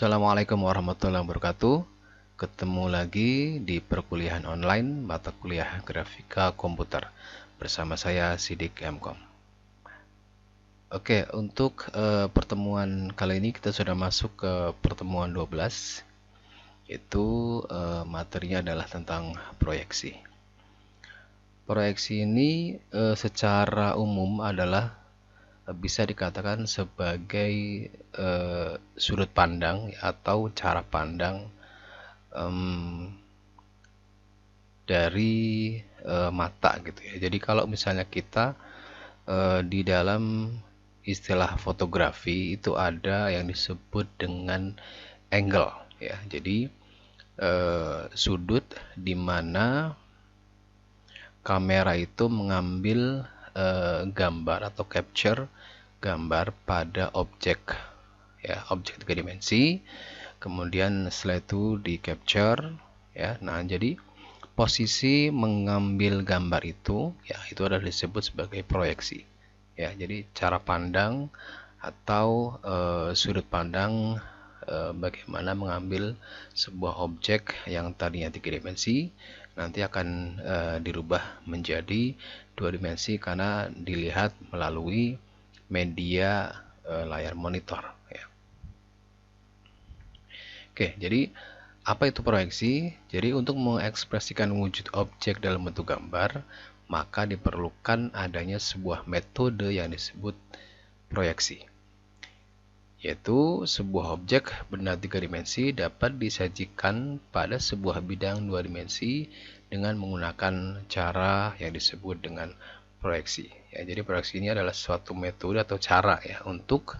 Assalamualaikum warahmatullahi wabarakatuh. Ketemu lagi di perkuliahan online mata kuliah grafika komputer bersama saya Sidik Mkom. Oke, untuk pertemuan kali ini kita sudah masuk ke pertemuan 12. Itu materinya adalah tentang proyeksi. Proyeksi ini secara umum adalah bisa dikatakan sebagai sudut pandang atau cara pandang dari mata gitu ya. Jadi kalau misalnya kita di dalam istilah fotografi itu ada yang disebut dengan angle ya. Jadi sudut di mana kamera itu mengambil gambar atau capture gambar pada objek ya, objek 3 dimensi. Kemudian setelah itu di capture ya. Nah, jadi posisi mengambil gambar itu ya, itu adalah disebut sebagai proyeksi ya. Jadi cara pandang atau sudut pandang bagaimana mengambil sebuah objek yang tadinya 3 dimensi nanti akan dirubah menjadi 2 dimensi karena dilihat melalui media layar monitor ya. Oke, jadi apa itu proyeksi? Jadi untuk mengekspresikan wujud objek dalam bentuk gambar, maka diperlukan adanya sebuah metode yang disebut proyeksi. Yaitu sebuah objek benda 3 dimensi dapat disajikan pada sebuah bidang 2 dimensi dengan menggunakan cara yang disebut dengan proyeksi. Ya, jadi proyeksi ini adalah suatu metode atau cara ya untuk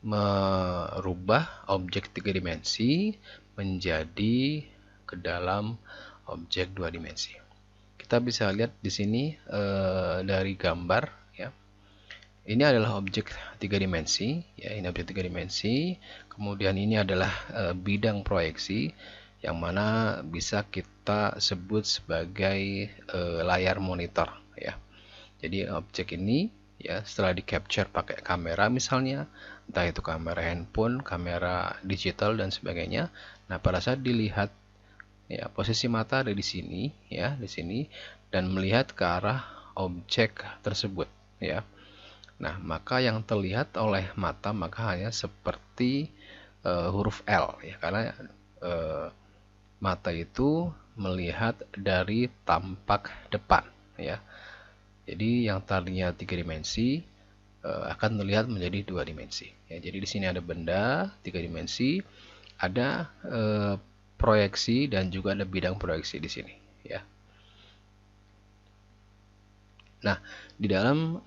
merubah objek 3 dimensi menjadi ke dalam objek 2 dimensi. Kita bisa lihat di sini dari gambar ya. Ini adalah objek 3 dimensi ya, ini objek 3 dimensi. Kemudian ini adalah bidang proyeksi yang mana bisa kita sebut sebagai layar monitor ya. Jadi objek ini ya setelah di capture pakai kamera misalnya, entah itu kamera handphone, kamera digital dan sebagainya. Nah, pada saat dilihat ya, posisi mata ada di sini ya, di sini, dan melihat ke arah objek tersebut ya. Nah, maka yang terlihat oleh mata maka hanya seperti huruf L ya, karena mata itu melihat dari tampak depan ya. Jadi yang tadinya 3 dimensi akan terlihat menjadi 2 dimensi. Ya, jadi di sini ada benda 3 dimensi, ada proyeksi dan juga ada bidang proyeksi di sini. Ya. Nah, di dalam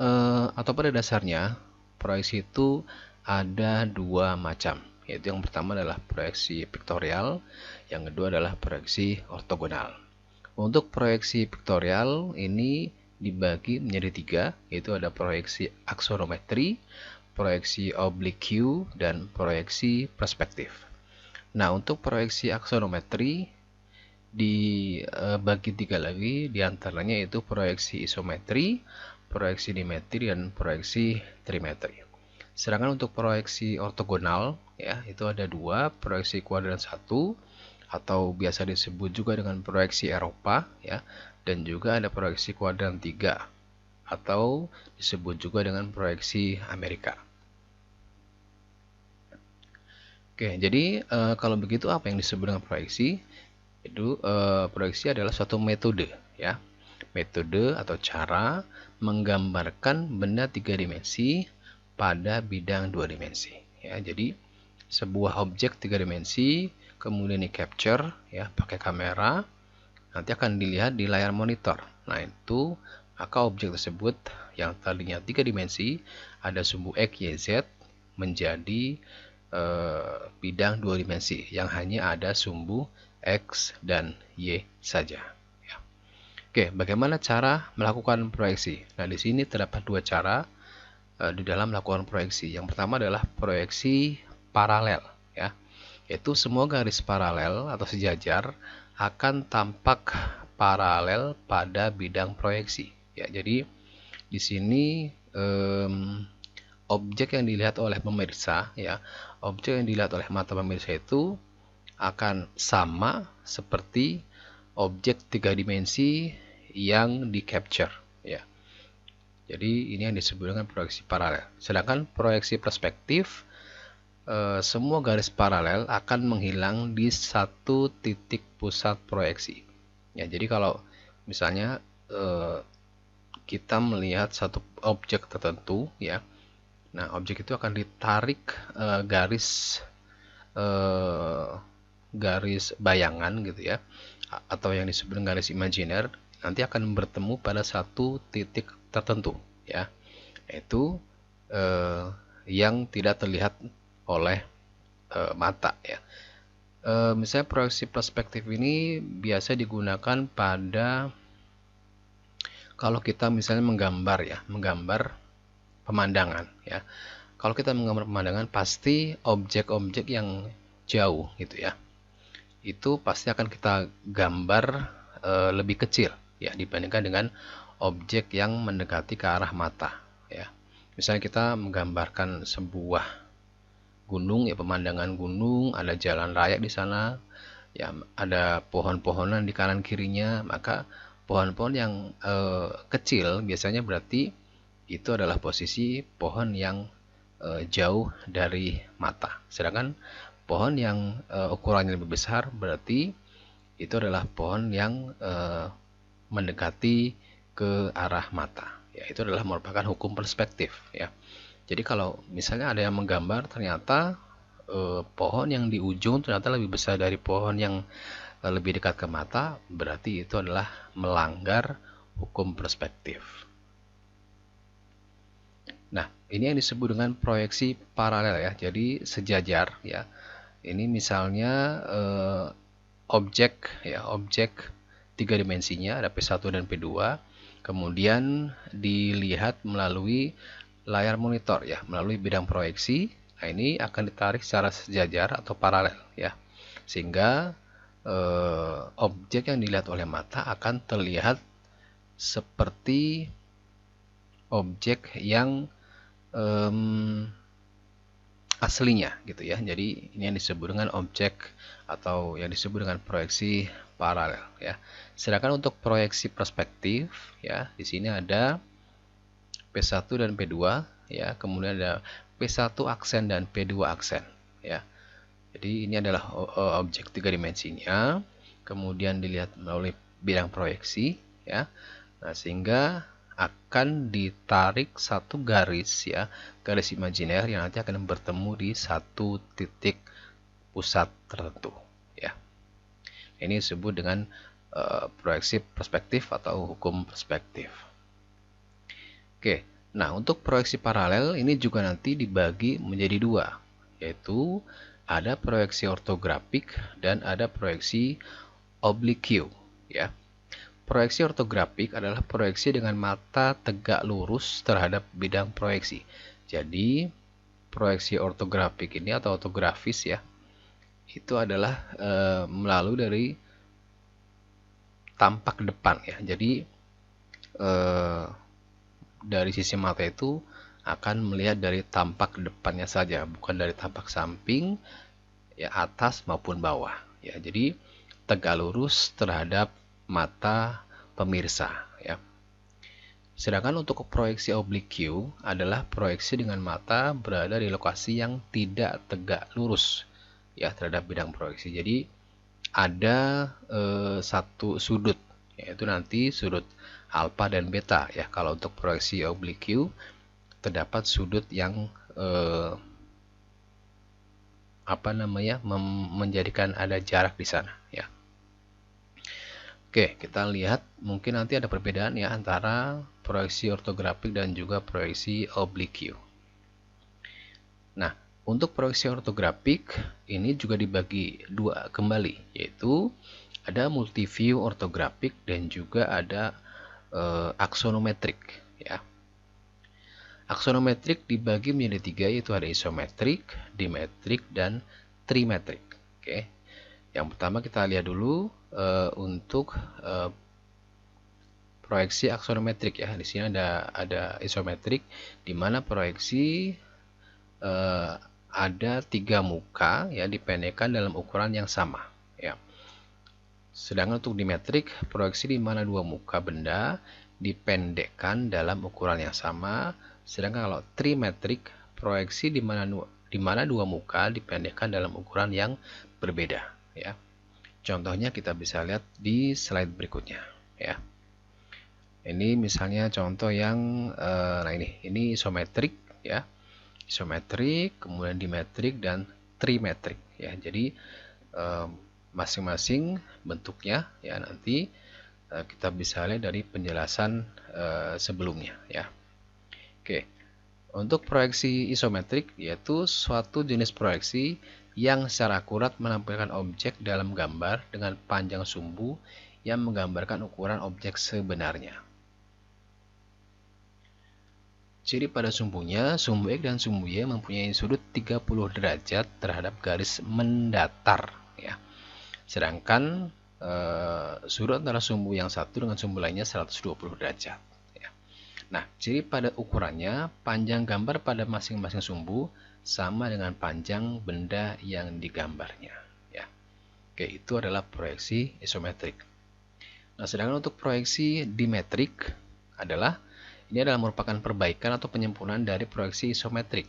atau pada dasarnya proyeksi itu ada dua macam. Yaitu yang pertama adalah proyeksi piktorial, yang kedua adalah proyeksi ortogonal. Untuk proyeksi piktorial ini dibagi menjadi 3, yaitu ada proyeksi aksonometri, proyeksi oblique, dan proyeksi perspektif. Nah, untuk proyeksi aksonometri dibagi 3 lagi, diantaranya yaitu proyeksi isometri, proyeksi dimetri, dan proyeksi trimetri. Sedangkan untuk proyeksi ortogonal ya, itu ada 2, proyeksi kuadran 1 atau biasa disebut juga dengan proyeksi Eropa ya, dan juga ada proyeksi kuadran 3 atau disebut juga dengan proyeksi Amerika. Oke, jadi kalau begitu apa yang disebut dengan proyeksi? Itu proyeksi adalah suatu metode ya, metode atau cara menggambarkan benda 3 dimensi pada bidang 2 dimensi ya. Jadi sebuah objek 3 dimensi kemudian di capture ya pakai kamera, nanti akan dilihat di layar monitor. Nah, itu maka objek tersebut yang tadinya 3 dimensi ada sumbu X, Y, Z menjadi bidang 2 dimensi yang hanya ada sumbu X dan Y saja ya. Oke, bagaimana cara melakukan proyeksi? Nah, di sini terdapat 2 cara di dalam melakukan proyeksi. Yang pertama adalah proyeksi paralel ya, yaitu semua garis paralel atau sejajar akan tampak paralel pada bidang proyeksi ya. Jadi di sini objek yang dilihat oleh pemirsa, ya, objek yang dilihat oleh mata pemirsa itu akan sama seperti objek 3 dimensi yang di capture, ya. Jadi ini yang disebut dengan proyeksi paralel. Sedangkan proyeksi perspektif, semua garis paralel akan menghilang di satu titik pusat proyeksi. Ya, jadi kalau misalnya kita melihat satu objek tertentu, ya, nah objek itu akan ditarik garis bayangan gitu ya, atau yang disebut garis imajiner, nanti akan bertemu pada satu titik tertentu, ya, yaitu yang tidak terlihat oleh mata, ya. Misalnya proyeksi perspektif ini biasa digunakan pada kalau kita misalnya menggambar pemandangan, ya. Kalau kita menggambar pemandangan, pasti objek-objek yang jauh gitu ya, itu pasti akan kita gambar lebih kecil, ya, dibandingkan dengan objek yang mendekati ke arah mata, ya. Misalnya kita menggambarkan sebuah gunung, ya, pemandangan gunung, ada jalan raya di sana, ya, ada pohon-pohonan di kanan kirinya, maka pohon-pohon yang kecil biasanya berarti itu adalah posisi pohon yang jauh dari mata. Sedangkan pohon yang ukurannya lebih besar berarti itu adalah pohon yang mendekati ke arah mata. Ya, itu adalah merupakan hukum perspektif, ya. Jadi kalau misalnya ada yang menggambar ternyata pohon yang di ujung ternyata lebih besar dari pohon yang lebih dekat ke mata, berarti itu adalah melanggar hukum perspektif. Nah, ini yang disebut dengan proyeksi paralel, ya. Jadi sejajar, ya. Ini misalnya objek 3 dimensinya ada P1 dan P2, kemudian dilihat melalui layar monitor, ya, melalui bidang proyeksi. Nah, ini akan ditarik secara sejajar atau paralel, ya, sehingga objek yang dilihat oleh mata akan terlihat seperti objek yang aslinya gitu ya. Jadi ini yang disebut dengan objek atau yang disebut dengan proyeksi paralel, ya. Sedangkan untuk proyeksi perspektif, ya, di sini ada P1 dan P2, ya, kemudian ada P1 aksen dan P2 aksen, ya. Jadi ini adalah objek 3 dimensinya, kemudian dilihat melalui bidang proyeksi, ya. Nah, sehingga akan ditarik satu garis, ya, garis imajiner yang nanti akan bertemu di satu titik pusat tertentu, ya. Ini disebut dengan proyeksi perspektif atau hukum perspektif. Oke, nah untuk proyeksi paralel ini juga nanti dibagi menjadi dua, yaitu ada proyeksi ortografik dan ada proyeksi oblique, ya. Proyeksi ortografik adalah proyeksi dengan mata tegak lurus terhadap bidang proyeksi. Jadi proyeksi ortografik ini atau ortografis, ya, itu adalah melalui dari tampak depan, ya. Jadi dari sisi mata itu akan melihat dari tampak depannya saja, bukan dari tampak samping, ya, atas maupun bawah, ya. Jadi tegak lurus terhadap mata pemirsa, ya. Sedangkan untuk proyeksi oblique adalah proyeksi dengan mata berada di lokasi yang tidak tegak lurus, ya, terhadap bidang proyeksi. Jadi ada satu sudut, yaitu nanti sudut alfa dan beta, ya. Kalau untuk proyeksi oblique terdapat sudut yang menjadikan ada jarak di sana, ya. Oke, kita lihat mungkin nanti ada perbedaan, ya, antara proyeksi ortografik dan juga proyeksi oblique. Nah, untuk proyeksi ortografik ini juga dibagi dua kembali, yaitu ada multiview ortografik dan juga ada aksonometrik, ya. Aksonometrik dibagi menjadi tiga, yaitu ada isometrik, dimetrik, dan trimetrik. Oke, yang pertama kita lihat dulu untuk proyeksi aksonometrik ya. Di sini ada isometrik, di mana proyeksi ada 3 muka ya dipendekkan dalam ukuran yang sama ya. Sedangkan untuk dimetrik, proyeksi di mana 2 muka benda dipendekkan dalam ukuran yang sama. Sedangkan kalau trimetrik, proyeksi di mana 2 muka dipendekkan dalam ukuran yang berbeda ya. Contohnya kita bisa lihat di slide berikutnya ya. Ini misalnya contoh yang nah ini isometrik ya. Isometrik, kemudian dimetrik dan trimetrik ya. Jadi masing-masing bentuknya ya nanti kita bisa lihat dari penjelasan sebelumnya ya. Oke. Untuk proyeksi isometrik yaitu suatu jenis proyeksi yang secara akurat menampilkan objek dalam gambar dengan panjang sumbu yang menggambarkan ukuran objek sebenarnya. Ciri pada sumbunya, sumbu X dan sumbu Y mempunyai sudut 30 derajat terhadap garis mendatar ya. Sedangkan sudut antara sumbu yang satu dengan sumbu lainnya 120 derajat ya. Nah, ciri pada ukurannya, panjang gambar pada masing-masing sumbu sama dengan panjang benda yang digambarnya ya. Oke, itu adalah proyeksi isometrik. Nah, sedangkan untuk proyeksi dimetrik ini adalah merupakan perbaikan atau penyempurnaan dari proyeksi isometrik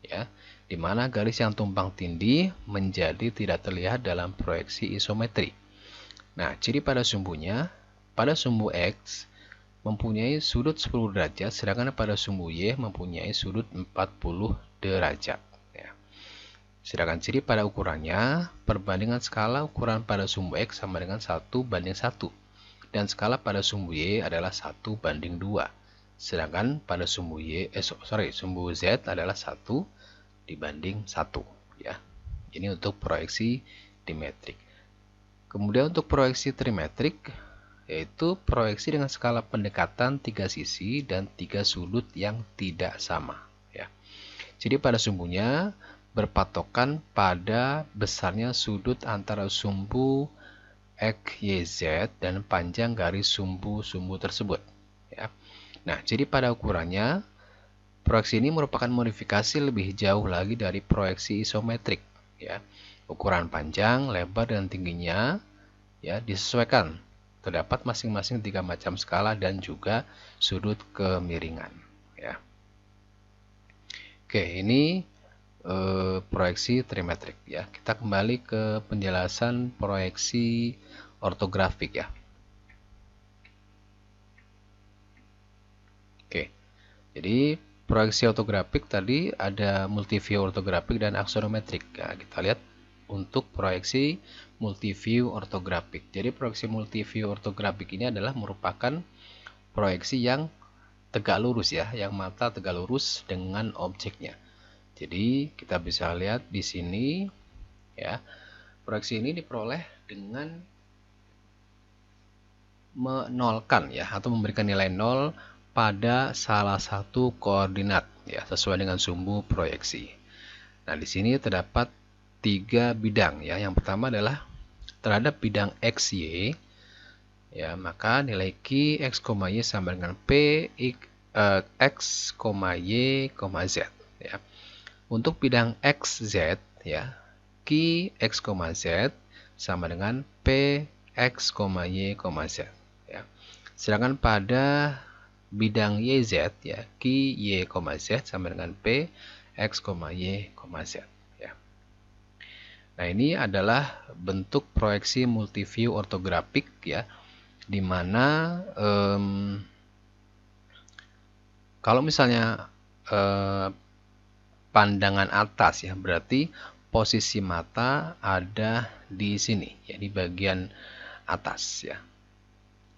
ya, di mana garis yang tumpang tindih menjadi tidak terlihat dalam proyeksi isometri. Nah, ciri pada sumbunya, pada sumbu X mempunyai sudut 10 derajat, sedangkan pada sumbu Y mempunyai sudut 40 derajat ya. Sedangkan ciri pada ukurannya, perbandingan skala ukuran pada sumbu X sama dengan 1:1 dan skala pada sumbu Y adalah 1:2. Sedangkan pada sumbu sumbu Z adalah 1:1 ya. Ini untuk proyeksi dimetrik. Kemudian untuk proyeksi trimetrik yaitu proyeksi dengan skala pendekatan 3 sisi dan 3 sudut yang tidak sama ya. Jadi pada sumbunya berpatokan pada besarnya sudut antara sumbu X, Y, Z dan panjang garis sumbu-sumbu tersebut ya. Nah, jadi pada ukurannya, proyeksi ini merupakan modifikasi lebih jauh lagi dari proyeksi isometrik ya. Ukuran panjang, lebar dan tingginya ya disesuaikan. Terdapat masing-masing 3 macam skala dan juga sudut kemiringan ya. Oke, ini proyeksi trimetrik ya. Kita kembali ke penjelasan proyeksi ortografik ya. Oke. Jadi proyeksi ortografik tadi ada multiview ortografik dan aksonometrik. Nah, kita lihat untuk proyeksi multiview ortografik. Jadi proyeksi multiview ortografik ini adalah merupakan proyeksi yang tegak lurus ya, yang mata tegak lurus dengan objeknya. Jadi kita bisa lihat di sini ya. Proyeksi ini diperoleh dengan menolkan ya atau memberikan nilai 0 pada salah satu koordinat ya sesuai dengan sumbu proyeksi. Nah, di sini terdapat 3 bidang ya. Yang pertama adalah terhadap bidang X, Y ya, maka nilai Q, X, Y sama dengan P, X, Y, Z ya. Untuk bidang X, Z ya, Q, X, Z sama dengan P, X, Y, Z ya. Sedangkan pada bidang YZ ya, Q, Y, Z sama dengan P, X, Y, Z ya. Nah, ini adalah bentuk proyeksi multiview ortografik ya, di mana kalau misalnya pandangan atas ya, berarti posisi mata ada di sini ya, di bagian atas ya,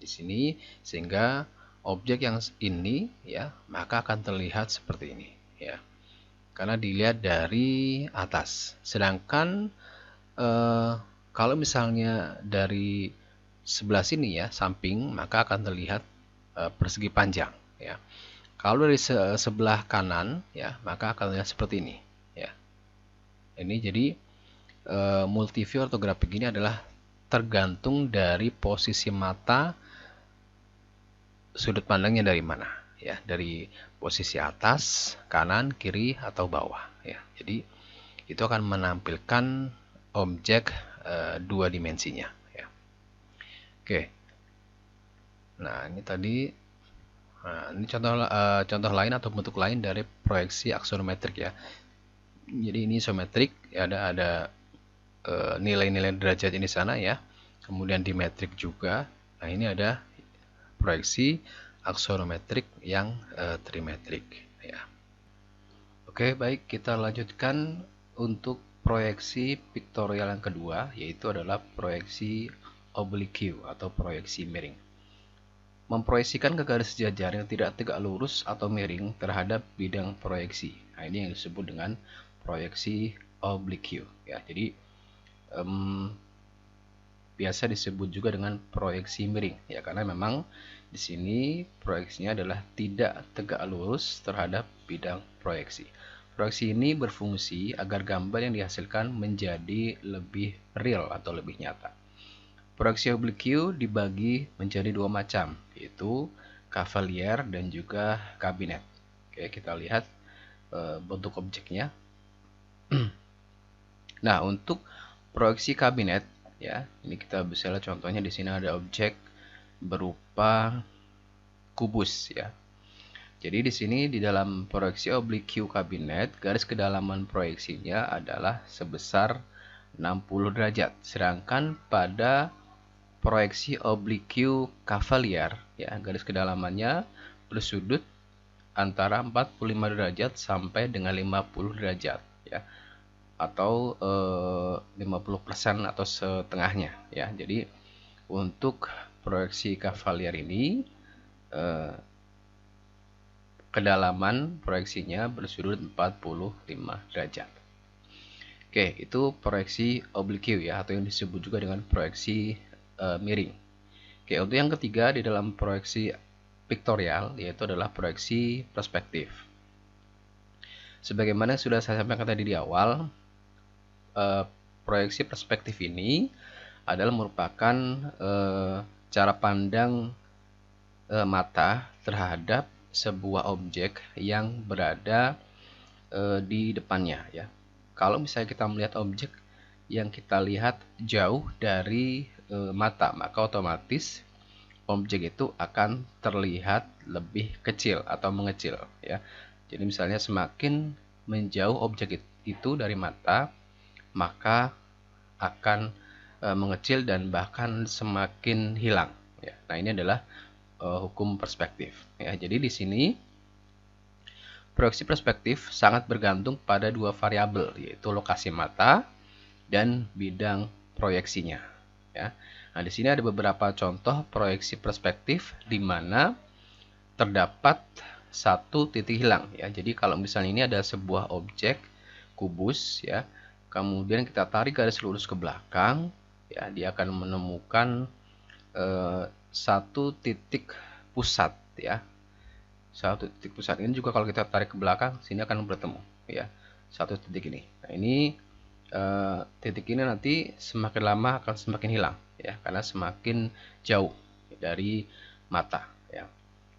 di sini, sehingga objek yang ini ya maka akan terlihat seperti ini ya, karena dilihat dari atas. Sedangkan kalau misalnya dari sebelah sini ya, samping, maka akan terlihat persegi panjang ya. Kalau dari sebelah kanan ya, maka akan terlihat seperti ini ya. Ini jadi multiview ortografik ini adalah tergantung dari posisi mata sudut pandangnya dari mana, ya, dari posisi atas, kanan, kiri, atau bawah, ya. Jadi itu akan menampilkan objek dua dimensinya, ya. Oke. Nah, ini tadi, ini contoh lain atau bentuk lain dari proyeksi aksonometrik, ya. Jadi ini isometrik, ya, ada nilai-nilai derajat ini sana, ya. Kemudian dimetrik juga. Nah, ini ada proyeksi aksonometrik yang trimetrik, ya. Oke, baik, kita lanjutkan untuk proyeksi piktorial yang kedua, yaitu adalah proyeksi oblique atau proyeksi miring. Memproyeksikan ke garis sejajar yang tidak tegak lurus atau miring terhadap bidang proyeksi. Nah, ini yang disebut dengan proyeksi oblique, ya. Jadi biasa disebut juga dengan proyeksi miring, ya, karena memang di sini proyeksinya adalah tidak tegak lurus terhadap bidang proyeksi. Proyeksi ini berfungsi agar gambar yang dihasilkan menjadi lebih real atau lebih nyata. Proyeksi oblique dibagi menjadi dua macam, yaitu cavalier dan juga kabinet. Oke, kita lihat bentuk objeknya. Nah, untuk proyeksi kabinet, ya, ini kita bisa lihat contohnya di sini ada objek berupa kubus, ya. Jadi di sini di dalam proyeksi oblique kabinet, garis kedalaman proyeksinya adalah sebesar 60 derajat. Sedangkan pada proyeksi oblique cavalier, ya, garis kedalamannya bersudut antara 45 derajat sampai dengan 50 derajat, ya, atau 50% atau setengahnya, ya. Jadi untuk proyeksi cavalier ini kedalaman proyeksinya bersudut 45 derajat. Oke, itu proyeksi oblique, ya, atau yang disebut juga dengan proyeksi miring. Oke, untuk yang ketiga di dalam proyeksi piktorial, yaitu adalah proyeksi perspektif. Sebagaimana sudah saya sampaikan tadi di awal, proyeksi perspektif ini adalah merupakan cara pandang mata terhadap sebuah objek yang berada di depannya, ya. Kalau misalnya kita melihat objek yang kita lihat jauh dari mata, maka otomatis objek itu akan terlihat lebih kecil atau mengecil, ya. Jadi misalnya semakin menjauh objek itu dari mata, maka akan mengecil dan bahkan semakin hilang, ya. Nah, ini adalah hukum perspektif, ya. Jadi di sini proyeksi perspektif sangat bergantung pada dua variabel, yaitu lokasi mata dan bidang proyeksinya, ya. Nah, di sini ada beberapa contoh proyeksi perspektif di mana terdapat satu titik hilang, ya. Jadi kalau misalnya ini ada sebuah objek kubus, ya, kemudian kita tarik garis lurus ke belakang, ya, dia akan menemukan satu titik pusat, ya. Satu titik pusat ini juga kalau kita tarik ke belakang, sini akan bertemu, ya, satu titik ini. Nah, ini titik ini nanti semakin lama akan semakin hilang, ya, karena semakin jauh dari mata, ya.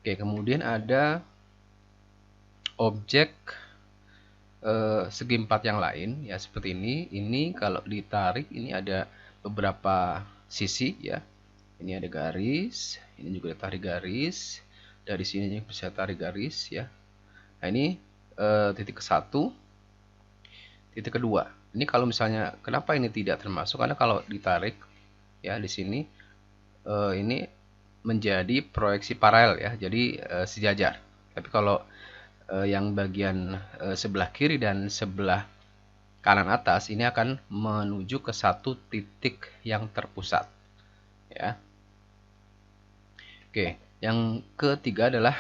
Oke, kemudian ada objek segi empat yang lain, ya, seperti ini. Ini kalau ditarik ini ada beberapa sisi, ya. Ini ada garis, ini juga ditarik garis, dari sini bisa tarik garis, ya. Nah, ini titik ke satu, titik kedua. Ini kalau misalnya kenapa ini tidak termasuk, karena kalau ditarik, ya, di sini ini menjadi proyeksi paralel, ya, jadi sejajar. Tapi kalau yang bagian sebelah kiri dan sebelah kanan atas ini akan menuju ke satu titik yang terpusat, ya. Oke, yang ketiga adalah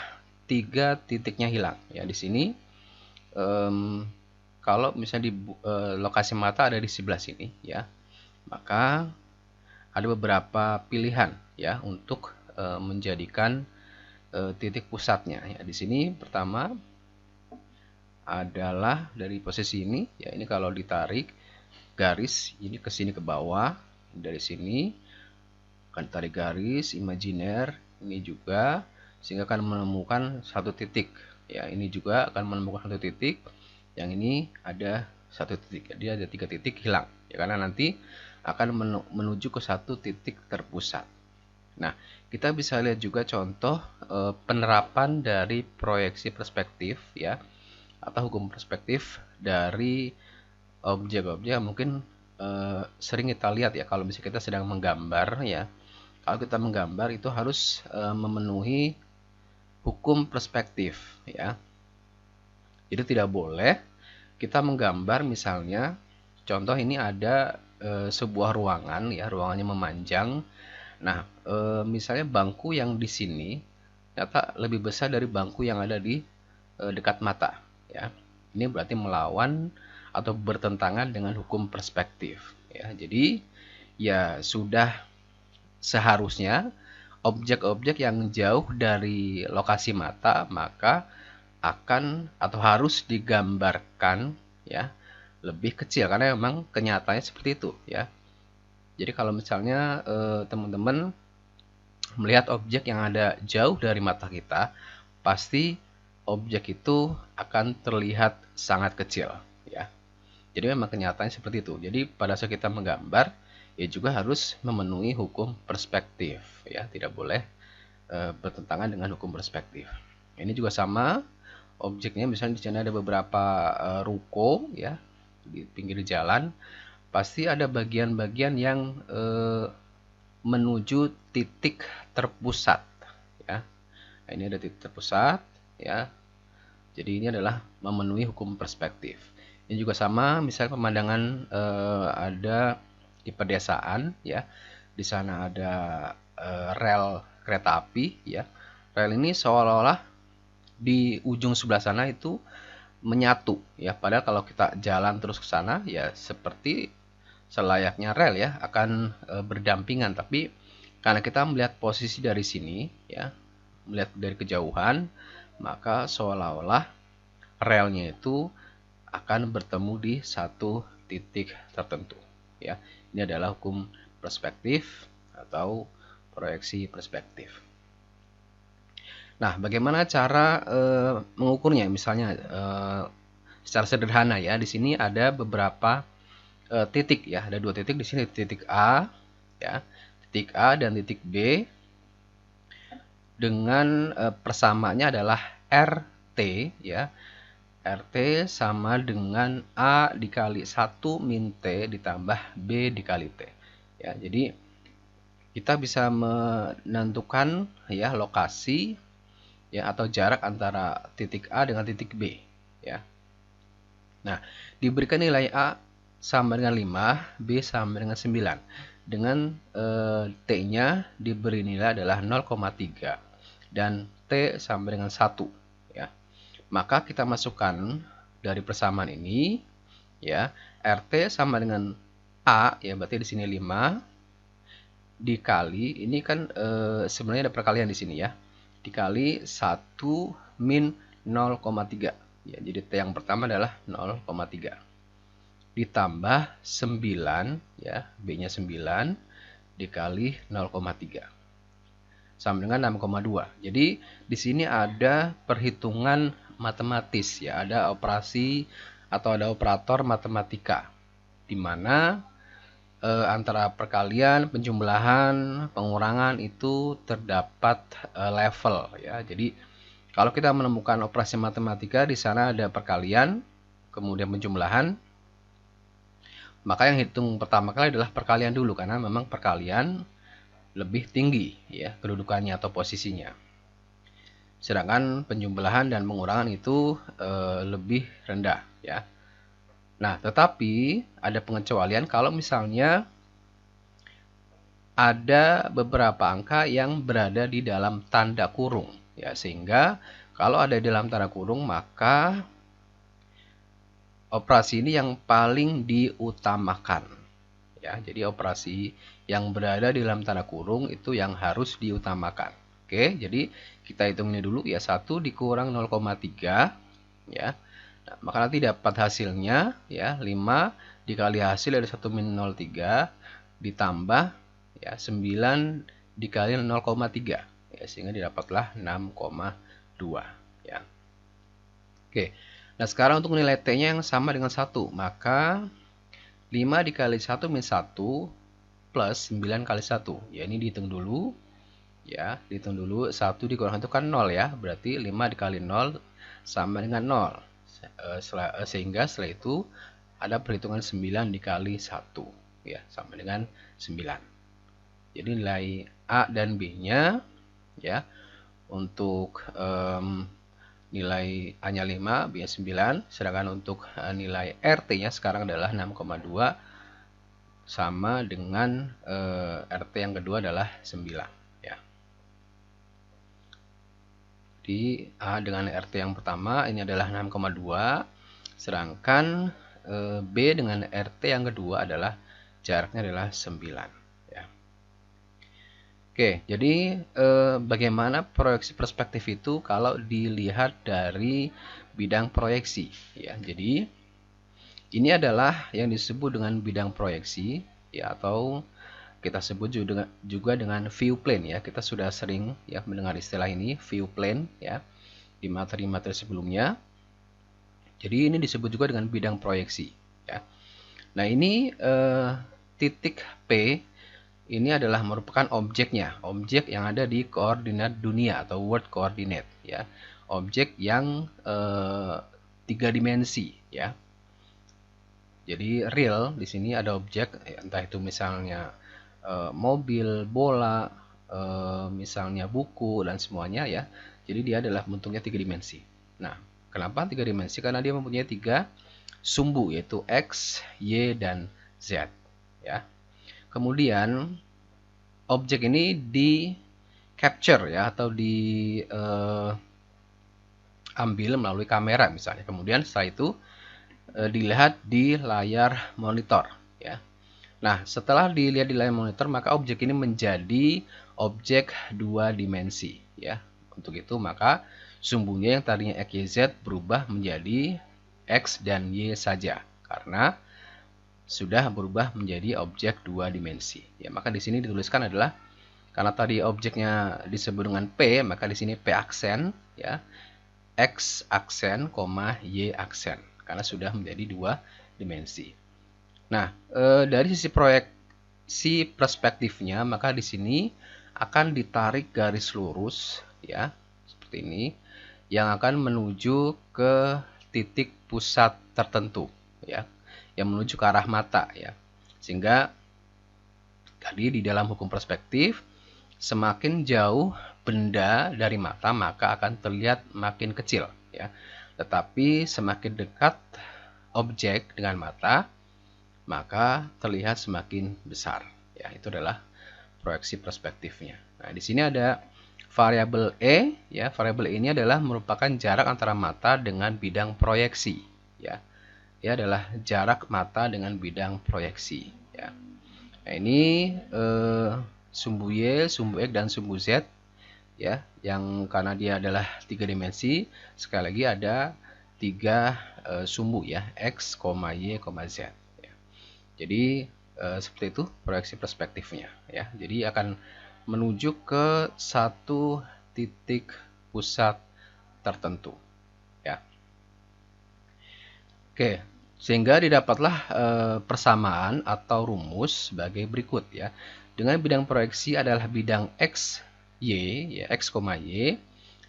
tiga titiknya hilang, ya. Di sini kalau misalnya di lokasi mata ada di sebelah sini, ya, maka ada beberapa pilihan, ya, untuk menjadikan titik pusatnya, ya. Di sini pertama adalah dari posisi ini, ya, ini kalau ditarik garis ini ke sini ke bawah, dari sini akan tarik garis imajiner ini juga sehingga akan menemukan satu titik. Ya, ini juga akan menemukan satu titik. Yang ini ada satu titik. Jadi ada 3 titik hilang. Ya, karena nanti akan menuju ke satu titik terpusat. Nah, kita bisa lihat juga contoh penerapan dari proyeksi perspektif ya, atau hukum perspektif dari objek-objek mungkin sering kita lihat ya kalau misalnya kita sedang menggambar ya. Kalau kita menggambar itu harus memenuhi hukum perspektif ya. Jadi tidak boleh kita menggambar misalnya contoh ini ada sebuah ruangan ya, ruangannya memanjang. Nah, misalnya bangku yang di sini ternyata lebih besar dari bangku yang ada di dekat mata ya. Ini berarti melawan atau bertentangan dengan hukum perspektif ya. Jadi ya sudah seharusnya objek-objek yang jauh dari lokasi mata maka akan atau harus digambarkan ya lebih kecil, karena memang kenyataannya seperti itu ya. Jadi kalau misalnya teman-teman melihat objek yang ada jauh dari mata kita, pasti objek itu akan terlihat sangat kecil ya. Jadi memang kenyataannya seperti itu. Jadi pada saat kita menggambar ya juga harus memenuhi hukum perspektif ya, tidak boleh bertentangan dengan hukum perspektif. Ini juga sama objeknya, misalnya di sana ada beberapa ruko ya di pinggir jalan, pasti ada bagian-bagian yang menuju titik terpusat ya. Nah, ini ada titik terpusat ya. Jadi ini adalah memenuhi hukum perspektif. Ini juga sama, misalnya pemandangan ada di pedesaan ya. Di sana ada rel kereta api ya. Rel ini seolah-olah di ujung sebelah sana itu menyatu ya. Padahal kalau kita jalan terus ke sana ya seperti selayaknya rel ya, akan berdampingan. Tapi karena kita melihat posisi dari sini ya, melihat dari kejauhan, maka seolah-olah relnya itu akan bertemu di satu titik tertentu ya. Ini adalah hukum perspektif atau proyeksi perspektif. Nah, bagaimana cara mengukurnya? Misalnya secara sederhana ya, di sini ada beberapa titik ya, ada 2 titik di sini, titik A ya, titik A dan titik B, dengan persamaannya adalah RT ya. RT sama dengan A dikali 1 min T ditambah B dikali T ya. Jadi kita bisa menentukan ya lokasi ya atau jarak antara titik A dengan titik B ya. Nah, diberikan nilai A sama dengan 5, B sama dengan 9. Dengan T-nya diberi nilai adalah 0,3 dan T sama dengan 1 ya. Maka kita masukkan dari persamaan ini ya, RT sama dengan A ya, berarti di sini 5 dikali ini kan sebenarnya ada perkalian di sini ya. Dikali 1 min 0,3 ya. Jadi T yang pertama adalah 0,3 ditambah 9 ya, B-nya 9 dikali 0,3 sama dengan 6,2. Jadi di sini ada perhitungan matematis ya, ada operasi atau ada operator matematika di mana antara perkalian, penjumlahan, pengurangan itu terdapat level ya. Jadi kalau kita menemukan operasi matematika di sana ada perkalian, kemudian penjumlahan, maka yang hitung pertama kali adalah perkalian dulu karena memang perkalian lebih tinggi ya kedudukannya atau posisinya. Sedangkan penjumlahan dan pengurangan itu lebih rendah ya. Nah, tetapi ada pengecualian kalau misalnya ada beberapa angka yang berada di dalam tanda kurung ya, sehingga kalau ada di dalam tanda kurung maka operasi ini yang paling diutamakan ya. Jadi operasi yang berada di dalam tanda kurung itu yang harus diutamakan. Oke, jadi kita hitung ini dulu ya, 1 dikurang 0,3 ya. Nah, maka nanti dapat hasilnya ya 5 dikali hasil dari 1 min 0,3 ditambah ya 9 dikali 0,3 ya, sehingga didapatlah 6,2 ya. Oke. Nah, sekarang untuk nilai T-nya yang sama dengan 1, maka 5 dikali 1 min 1 plus 9 kali 1. Ya, ini dihitung dulu. Ya, dihitung dulu. 1 dikurang 1 kan 0 ya. Berarti 5 dikali 0 sama dengan 0. Sehingga setelah itu ada perhitungan 9 dikali 1. Ya, sama dengan 9. Jadi nilai A dan B-nya ya, untuk nilai A-nya 5, B-nya 9, sedangkan untuk nilai RT-nya sekarang adalah 6,2 sama dengan RT yang kedua adalah 9 ya. Di A dengan RT yang pertama ini adalah 6,2, sedangkan B dengan RT yang kedua adalah jaraknya adalah 9. Oke, jadi bagaimana proyeksi perspektif itu kalau dilihat dari bidang proyeksi ya. Jadi ini adalah yang disebut dengan bidang proyeksi ya, atau kita sebut juga dengan view plane ya. Kita sudah sering ya mendengar istilah ini, view plane ya, di materi-materi sebelumnya. Jadi ini disebut juga dengan bidang proyeksi ya. Nah, ini titik P ini adalah merupakan objeknya, objek yang ada di koordinat dunia atau world coordinate ya, objek yang 3 dimensi ya. Jadi real di sini ada objek, entah itu misalnya mobil, bola, misalnya buku dan semuanya ya. Jadi dia adalah bentuknya 3 dimensi. Nah, kenapa 3 dimensi? Karena dia mempunyai 3 sumbu yaitu X, Y, dan Z ya. Kemudian objek ini di capture ya, atau diambil melalui kamera misalnya. Kemudian setelah itu dilihat di layar monitor ya. Nah, setelah dilihat di layar monitor, maka objek ini menjadi objek 2 dimensi ya. Untuk itu maka sumbunya yang tadinya X, Y, Z berubah menjadi X dan Y saja karena sudah berubah menjadi objek 2 dimensi. Ya, maka di sini dituliskan adalah karena tadi objeknya disebut dengan P, maka di sini P aksen ya, X aksen, Y aksen karena sudah menjadi 2 dimensi. Nah, dari sisi proyeksi perspektifnya, maka di sini akan ditarik garis lurus ya, seperti ini, yang akan menuju ke titik pusat tertentu ya, yang menuju ke arah mata ya. Sehingga tadi di dalam hukum perspektif, semakin jauh benda dari mata maka akan terlihat makin kecil ya. Tetapi semakin dekat objek dengan mata maka terlihat semakin besar ya. Itu adalah proyeksi perspektifnya. Nah, di sini ada variabel E ya. Variabel E ini adalah merupakan jarak antara mata dengan bidang proyeksi ya. Ini adalah jarak mata dengan bidang proyeksi ya. Nah, ini sumbu Y, sumbu X, dan sumbu Z ya, yang karena dia adalah 3 dimensi, sekali lagi ada 3 sumbu ya, X, Y, Z ya. Jadi seperti itu proyeksi perspektifnya ya. Jadi akan menuju ke satu titik pusat tertentu ya. Oke, sehingga didapatlah persamaan atau rumus sebagai berikut ya. Dengan bidang proyeksi adalah bidang X, Y, ya, X, Y,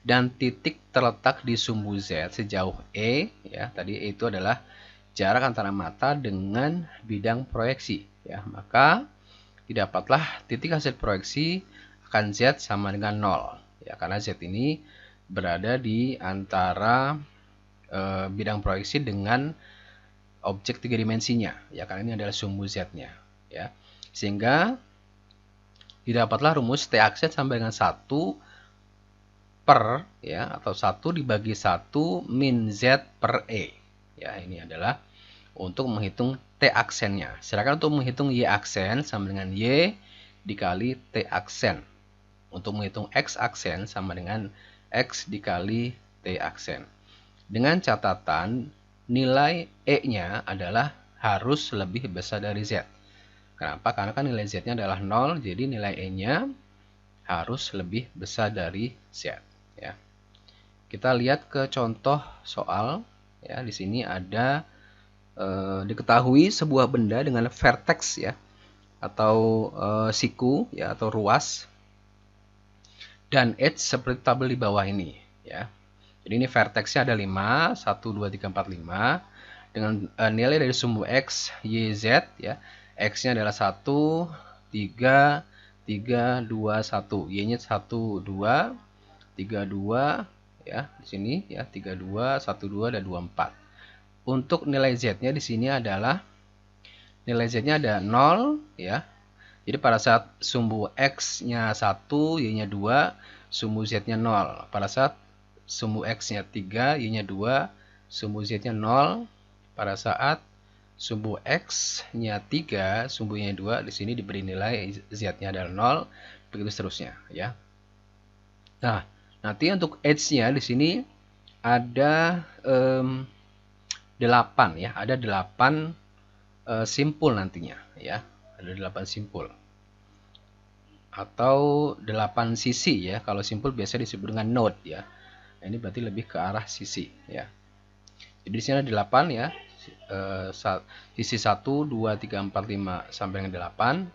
dan titik terletak di sumbu Z sejauh E, ya, tadi E itu adalah jarak antara mata dengan bidang proyeksi, ya. Maka didapatlah titik hasil proyeksi akan Z sama dengan 0, ya, karena Z ini berada di antara bidang proyeksi dengan objek 3 dimensinya ya, karena ini adalah sumbu Z-nya ya. Sehingga didapatlah rumus T aksen sama dengan 1 per ya, atau 1 dibagi 1 min Z per E ya. Ini adalah untuk menghitung T aksennya. Sedangkan untuk menghitung Y aksen sama dengan Y dikali T aksen. Untuk menghitung X aksen sama dengan X dikali T aksen. Dengan catatan nilai E-nya adalah harus lebih besar dari Z. Kenapa? Karena kan nilai Z-nya adalah 0, jadi nilai E-nya harus lebih besar dari Z, ya. Kita lihat ke contoh soal, ya. Di sini ada diketahui sebuah benda dengan vertex, ya, atau siku, ya, atau ruas, dan edge seperti tabel di bawah ini, ya. Jadi ini vertexnya ada 5, 1, 2, 3, 4, 5 dengan nilai dari sumbu X, Y, Z, ya. X-nya adalah 1, 3, 3, 2, 1. Y-nya 1, 2, 3, 2, ya. Di sini ya 3, 2, 1, 2 dan 2, 4. Untuk nilai Z-nya di sini adalah nilai Z-nya ada 0, ya. Jadi pada saat sumbu X-nya 1, Y-nya 2, sumbu Z-nya 0. Pada saat sumbu X-nya 3, Y-nya 2, sumbu Z-nya 0. Pada saat sumbu X-nya 3, sumbu Y-nya 2, di sini diberi nilai Z-nya adalah 0, begitu seterusnya, ya. Nah, nanti untuk edge-nya di sini ada 8, ya, ada 8 simpul nantinya, ya. Ada 8 simpul. Atau 8 sisi, ya. Kalau simpul biasa disebut dengan node, ya. Nah, ini berarti lebih ke arah sisi, ya. Jadi di sini ada 8, ya. Sisi 1, 2, 3, 4, 5 sampai dengan 8.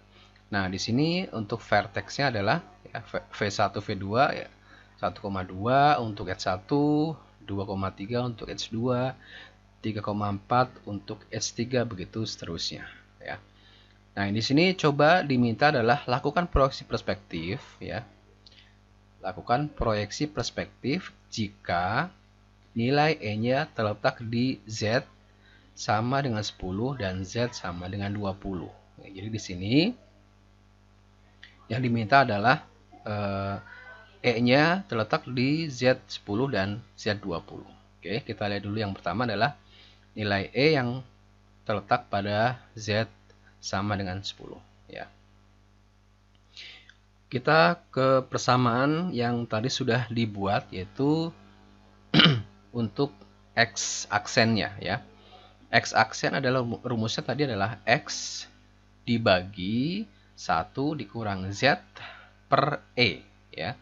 Nah, di sini untuk vertexnya adalah ya, V1, V2, ya. 1,2 untuk H1, 2,3 untuk H2, 3,4 untuk H3, begitu seterusnya, ya. Nah, di sini coba diminta adalah lakukan proyeksi perspektif, ya. Lakukan proyeksi perspektif jika nilai E-nya terletak di Z sama dengan 10 dan Z sama dengan 20. Nah, jadi di sini yang diminta adalah E-nya terletak di Z10 dan Z20. Oke, kita lihat dulu yang pertama adalah nilai E yang terletak pada Z sama dengan 10, ya. Kita ke persamaan yang tadi sudah dibuat, yaitu untuk X aksennya, ya. X aksen adalah rumusnya tadi adalah X dibagi 1 dikurang Z per E, ya.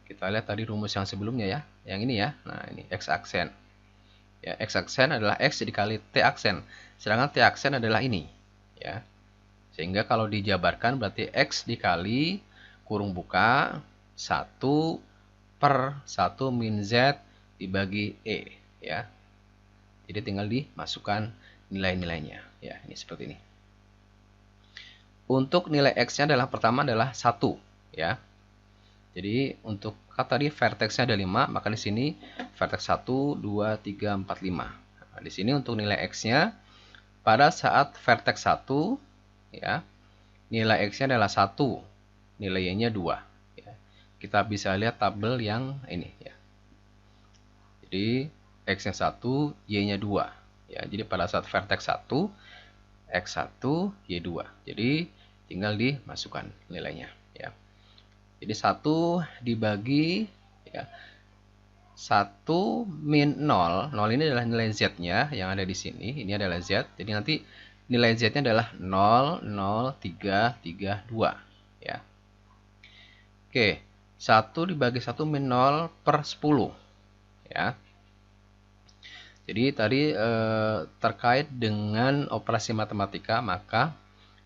Kita lihat tadi rumus yang sebelumnya, ya. Yang ini, ya. Nah, ini X aksen. Ya, X aksen adalah X dikali T aksen. Sedangkan T aksen adalah ini, ya. Sehingga kalau dijabarkan berarti X dikali kurung buka 1 per 1 min Z dibagi E, ya. Jadi tinggal dimasukkan nilai-nilainya, ya. Ini seperti ini. Untuk nilai X-nya adalah pertama adalah 1, ya. Jadi untuk tadi vertexnya ada 5, maka di sini vertex 1, 2, 3, 4, 5. Nah, di sini untuk nilai X-nya pada saat vertex 1, ya, nilai X-nya adalah 1, nilai Y-nya 2, ya. Kita bisa lihat tabel yang ini, ya. Jadi X-nya 1, Y-nya 2, ya. Jadi pada saat vertex 1, X1, Y2. Jadi tinggal dimasukkan nilainya, ya. Jadi 1 dibagi, ya, 1 min 0. 0 ini adalah nilai Z-nya yang ada di sini. Ini adalah Z. Jadi nanti nilai Z-nya adalah 0, 0, 3, 3, 2, ya. Oke, 1 dibagi 1 min 0 per 10, ya. Jadi tadi terkait dengan operasi matematika, maka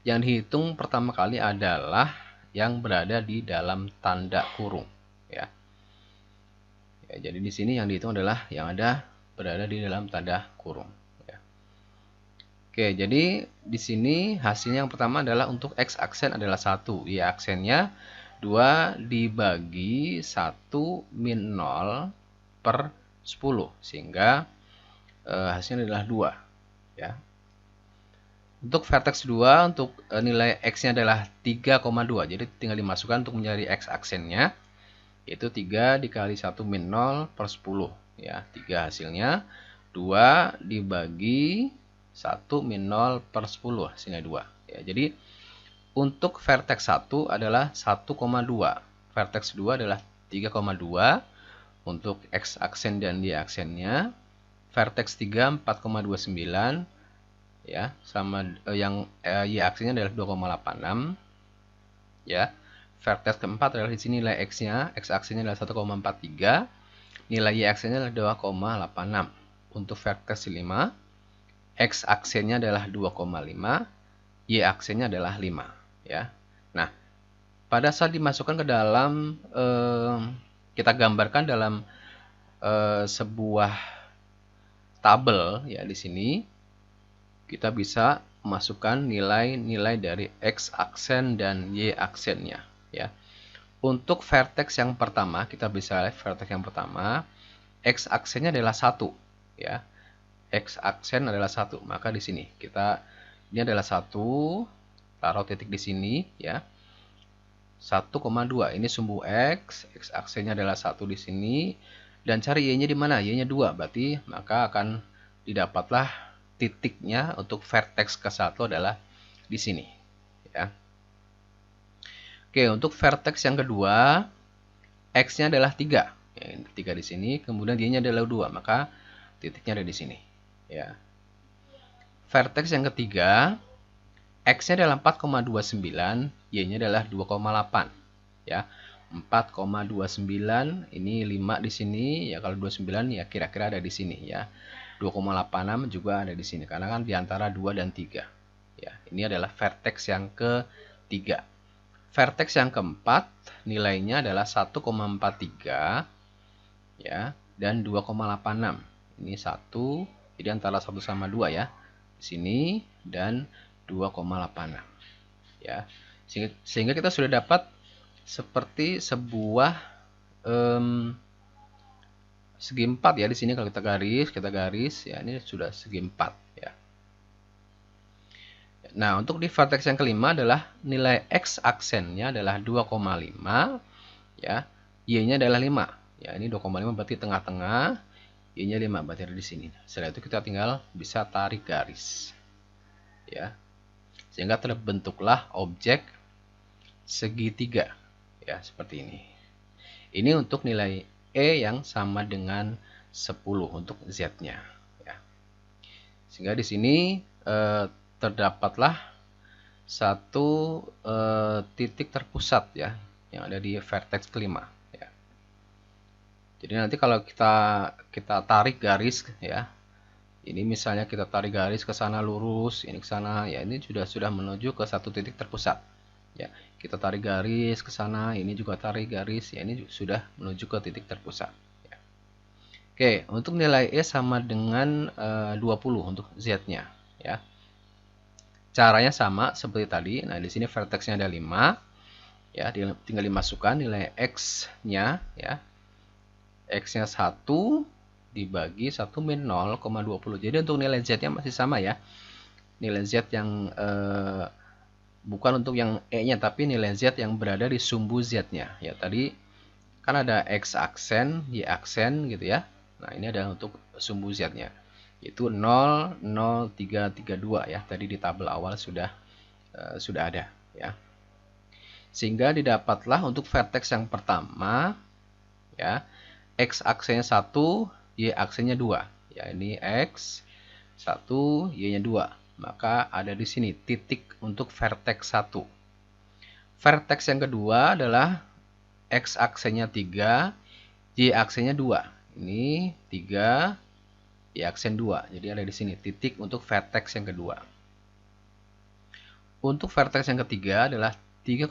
yang dihitung pertama kali adalah yang berada di dalam tanda kurung, ya. Ya, jadi di sini yang dihitung adalah yang ada berada di dalam tanda kurung, ya. Oke, jadi di sini hasilnya yang pertama adalah untuk X aksen adalah 1, Y aksennya 2 dibagi 1 min 0 per 10, sehingga hasilnya adalah 2, ya. Untuk vertex 2 untuk nilai X-nya adalah 3,2. Jadi tinggal dimasukkan untuk mencari X aksennya, yaitu 3 dikali 1 min 0 per 10, ya. 3 hasilnya 2 dibagi 1 min 0 per 10, hasilnya 2, ya. Jadi untuk vertex 1 adalah 1,2, vertex 2 adalah 3,2 untuk X aksen dan Y aksennya. Vertex 3 4,29, ya, sama yang Y aksennya adalah 2,86, ya. vertex keempat adalah di sini nilai X-nya, X-aksinya adalah 1,43, nilai Y-aksinya adalah 2,86. Untuk vertex 5, X-aksinya adalah 2,5, Y-aksinya adalah 5. Ya. Nah, pada saat dimasukkan ke dalam, kita gambarkan dalam sebuah tabel, ya di sini kita bisa masukkan nilai-nilai dari X-aksen dan Y-aksennya. Ya. Untuk vertex yang pertama, kita bisa lihat vertex yang pertama, X-aksennya adalah 1. Ya. X-aksen adalah 1, maka di sini ini adalah 1, taruh titik di sini, ya. 1,2 ini sumbu X, X-aksennya adalah 1 di sini, dan cari Y-nya di mana? Y-nya 2, berarti maka akan didapatlah titiknya untuk vertex ke-1 adalah di sini, ya. Oke, untuk vertex yang kedua, X-nya adalah 3. Ya, 3 di sini, kemudian Y-nya adalah 2, maka titiknya ada di sini, ya. Vertex yang ketiga, X-nya adalah 4,29, Y-nya adalah 2,8. Ya. 4,29 ini 5 di sini, ya kalau 29 ya kira-kira ada di sini, ya. 2,86 juga ada di sini karena kan di antara 2 dan 3. Ya, ini adalah vertex yang ketiga. Vertex yang keempat nilainya adalah 1,43, ya, dan 2,86. Ini 1, jadi antara 1 sama 2, ya. Di sini dan 2,86, ya. Sehingga kita sudah dapat seperti sebuah segi 4, ya. Di sini kalau kita garis, ya, ini sudah segi 4, ya. Nah, untuk di vertex yang kelima adalah nilai X aksennya adalah 2,5, ya. Y-nya adalah 5. Ya, ini 2,5 berarti tengah-tengah, Y-nya 5 berarti ada di sini. Setelah itu kita tinggal bisa tarik garis, ya. Sehingga terbentuklah objek segitiga, ya, seperti ini. Ini untuk nilai E yang sama dengan 10 untuk Z-nya, ya. Sehingga di sini terdapatlah satu titik terpusat, ya, yang ada di vertex kelima, ya. Jadi nanti kalau kita tarik garis, ya, ini misalnya kita tarik garis ke sana lurus, ini ke sana, ya, ini sudah menuju ke satu titik terpusat, ya. Kita tarik garis ke sana, ini juga tarik garis, ya, ini sudah menuju ke titik terpusat, ya. Oke, untuk nilai E sama dengan 20 untuk Z-nya, ya. Caranya sama seperti tadi. Nah, di sini vertexnya ada 5, ya, tinggal dimasukkan nilai X-nya, ya. X-nya 1 dibagi 1 min 0,20. Jadi untuk nilai Z-nya masih sama, ya. Nilai Z yang bukan untuk yang E-nya, tapi nilai Z yang berada di sumbu Z-nya. Ya, tadi kan ada X aksen, Y aksen gitu, ya. Nah, ini adalah untuk sumbu Z-nya. Itu 0,0332, ya. Tadi di tabel awal sudah ada, ya. Sehingga didapatlah untuk vertex yang pertama, ya, X aksennya 1, Y aksennya 2. Ya, ini X 1, Y-nya 2. Maka ada di sini titik untuk vertex 1. Vertex yang kedua adalah X aksennya 3, Y aksennya 2. Ini 3, Y aksen 2. Jadi ada di sini titik untuk vertex yang kedua. Untuk vertex yang ketiga adalah 3,19.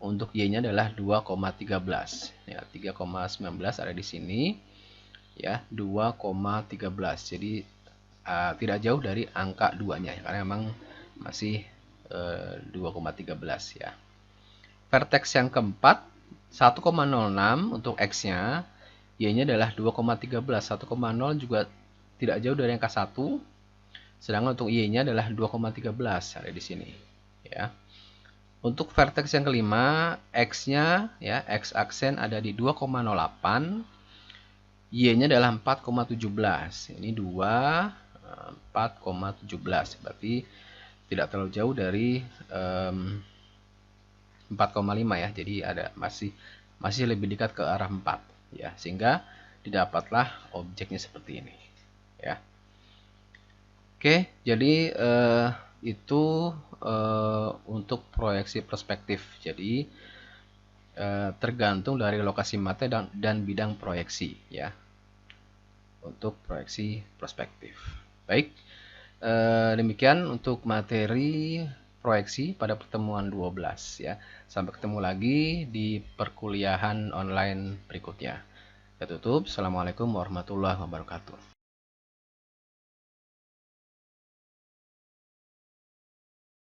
Untuk Y-nya adalah 2,13. Ya, 3,19 ada di sini. Ya, 2,13. Jadi tidak jauh dari angka 2-nya, karena memang masih 2,13, ya. Vertex yang keempat 1,06 untuk X-nya, Y-nya adalah 2,13. 1,0 juga tidak jauh dari angka 1. Sedangkan untuk Y-nya adalah 2,13 ada di sini, ya. Untuk vertex yang kelima, X-nya, ya, X aksen ada di 2,08. Y-nya adalah 4,17. Ini 4,17. Berarti tidak terlalu jauh dari 4,5, ya. Jadi ada masih lebih dekat ke arah 4, ya. Sehingga didapatlah objeknya seperti ini, ya. Oke, jadi itu untuk proyeksi perspektif. Jadi tergantung dari lokasi mata dan bidang proyeksi ya. Untuk proyeksi perspektif. Baik, demikian untuk materi proyeksi pada pertemuan 12 ya. Sampai ketemu lagi di perkuliahan online berikutnya. Saya tutup. Assalamualaikum warahmatullahi wabarakatuh.